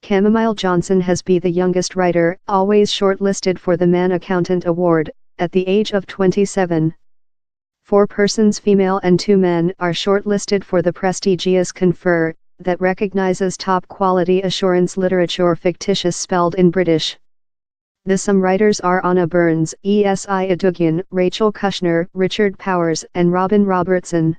Chamomile Johnson has been the youngest writer, always shortlisted for the Man Accountant Award, at the age of 27. 4 persons, female and 2 men, are shortlisted for the prestigious confer, that recognizes top-quality assurance literature fictitious spelled in British. The some writers are Anna Burns, Esi Adugian, Rachel Kushner, Richard Powers, and Robin Robertson.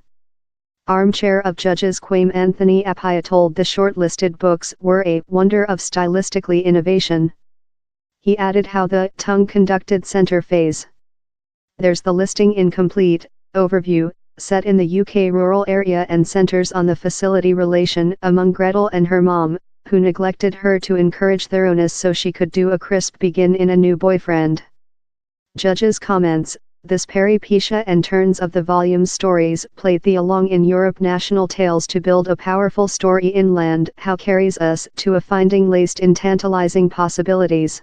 Armchair of Judges Quaim Anthony Appiah told the shortlisted books were a wonder of stylistically innovation. He added how the tongue conducted center phase. There's the listing incomplete, overview, set in the UK rural area and centers on the facility relation among Gretel and her mom, who neglected her to encourage thoroughness so she could do a crisp begin in a new boyfriend. Judges comments, this peripecia and turns of the volume's stories played the along in Europe national tales to build a powerful story inland how carries us to a finding laced in tantalizing possibilities.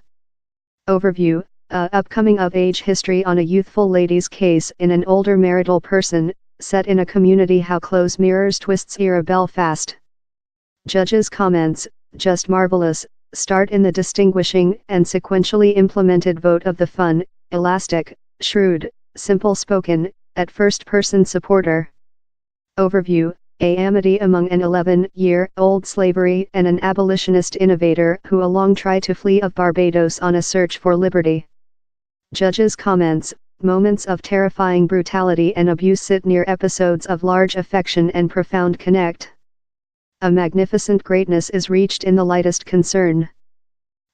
Overview, upcoming of age history on a youthful lady's case in an older marital person, set in a community how close mirrors twists era Belfast. Judges comments, just marvelous, start in the distinguishing and sequentially implemented vote of the fun, elastic, shrewd, simple-spoken, at first-person supporter. Overview, a amity among an 11-year-old slavery and an abolitionist innovator who along try to flee of Barbados on a search for liberty. Judges comments, moments of terrifying brutality and abuse sit near episodes of large affection and profound connect. A magnificent greatness is reached in the lightest concern.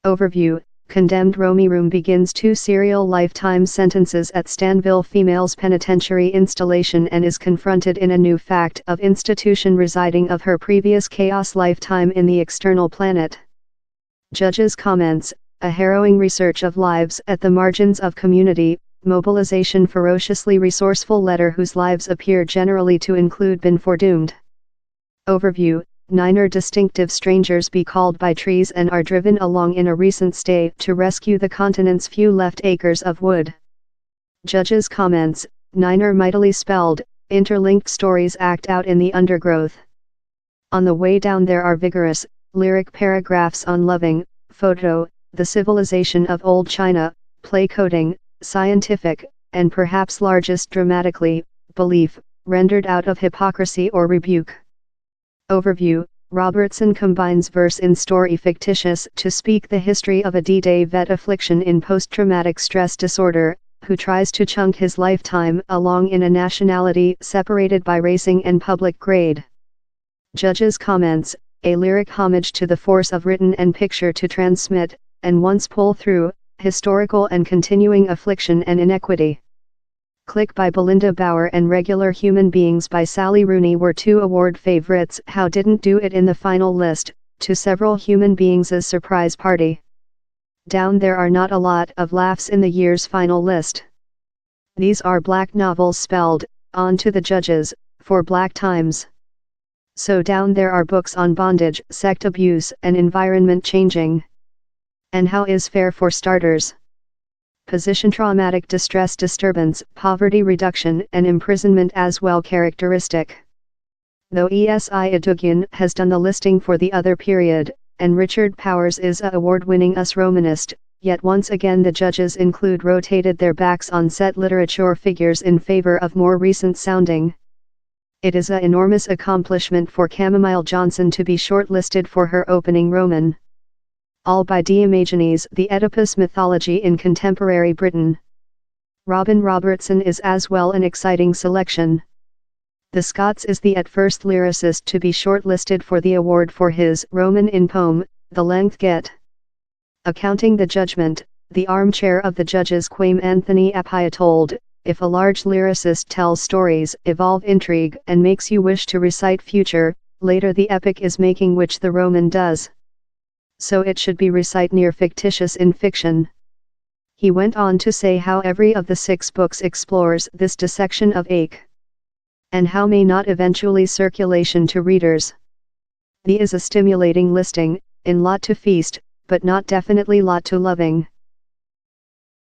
Overview, condemned Romy Room begins 2 serial lifetime sentences at Stanville Females Penitentiary installation and is confronted in a new fact of institution residing of her previous chaos lifetime in the external planet. Judges comments, a harrowing research of lives at the margins of community, mobilization ferociously resourceful letter whose lives appear generally to include been foredoomed. Overview, 9 distinctive strangers be called by trees and are driven along in a recent stay to rescue the continent's few left acres of wood. Judges comments, 9 mightily spelled, interlinked stories act out in the undergrowth. On the way down there are vigorous, lyric paragraphs on loving, photo, the civilization of old China, play coding, scientific, and perhaps largest dramatically, belief, rendered out of hypocrisy or rebuke. Overview, Robertson combines verse in story fictitious to speak the history of a D-Day vet affliction in post-traumatic stress disorder, who tries to chunk his lifetime along in a nationality separated by racing and public grade. Judges comments, a lyric homage to the force of written and picture to transmit, and once pull through, historical and continuing affliction and inequity. Click by Belinda Bauer and Regular Human Beings by Sally Rooney were 2 award favorites. How didn't do it in the final list, to several human beings' surprise party. Down there are not a lot of laughs in the year's final list. These are black novels spelled, on to the judges, for black times. So down there are books on bondage, sect abuse and environment changing. And how is fair for starters? Position traumatic distress disturbance, poverty reduction and imprisonment as well characteristic. Though Esi Adugian has done the listing for the other period, and Richard Powers is a award-winning US Romanist, yet once again the judges include rotated their backs on set literature figures in favor of more recent sounding. It is an enormous accomplishment for Chamomile Johnson to be shortlisted for her opening Roman. All by Diogenes, the Oedipus mythology in contemporary Britain. Robin Robertson is as well an exciting selection. The Scots is the at first lyricist to be shortlisted for the award for his Roman in poem, The Length Get. Accounting the judgment, the armchair of the judges Quaim Anthony Appiah told, if a large lyricist tells stories, evolve intrigue and makes you wish to recite future, later the epic is making which the Roman does. So it should be recite near fictitious in fiction. He went on to say how every of the 6 books explores this dissection of ache. And how may not eventually circulation to readers. The is a stimulating listing, in lot to feast, but not definitely lot to loving.